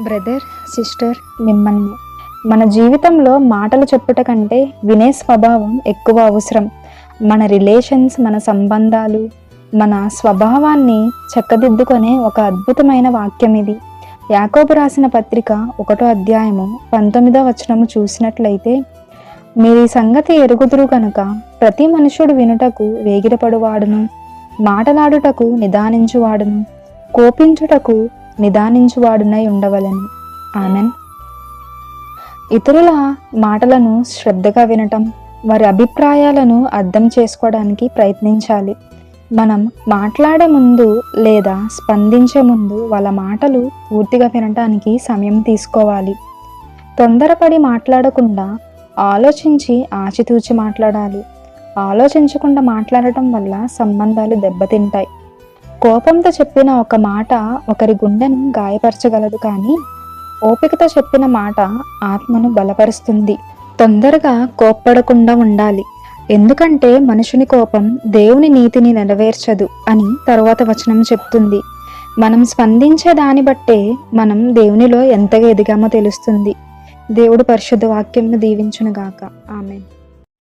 Brother, sister, మిమ్మల్ని మన జీవితంలో మాటలు చెప్పుట కంటే వినే స్వభావం ఎక్కువ అవసరం. మన రిలేషన్స్, మన సంబంధాలు, మన స్వభావాన్ని చక్కదిద్దుకునే ఒక అద్భుతమైన వాక్యం ఇది. యాకోబు రాసిన పత్రిక 1వ అధ్యాయము 19వ వచనము చూసినట్లయితే, మీరు ఈ సంగతి ఎరుగుదురు కనుక ప్రతి మనుషుడు వినుటకు వేగిరపడువాడును, మాటలాడుటకు నిదానించువాడును, కోపించుటకు నిదానించువాడునై ఉండవలెను. ఆమెన్. ఇతరుల మాటలను శ్రద్ధగా వినటం, వారి అభిప్రాయాలను అర్థం చేసుకోవడానికి ప్రయత్నించాలి. మనం మాట్లాడే ముందు లేదా స్పందించే ముందు వాళ్ళ మాటలు పూర్తిగా వినటానికి సమయం తీసుకోవాలి. తొందరపడి మాట్లాడకుండా ఆలోచించి ఆచితూచి మాట్లాడాలి. ఆలోచించకుండా మాట్లాడటం వల్ల సంబంధాలు దెబ్బతింటాయి. కోపంతో చెప్పిన ఒక మాట ఒకరి గుండెను గాయపరచగలదు, కానీ ఓపికతో చెప్పిన మాట ఆత్మను బలపరుస్తుంది. తొందరగా కోప్పడకుండా ఉండాలి, ఎందుకంటే మనుషుని కోపం దేవుని నీతిని నెరవేర్చదు అని తరువాత వచనం చెప్తుంది. మనం స్పందించే దాన్ని బట్టే మనం దేవునిలో ఎంతగా ఎదిగామో తెలుస్తుంది. దేవుడు పరిశుద్ధ వాక్యంను దీవించునుగాక. ఆమేన్.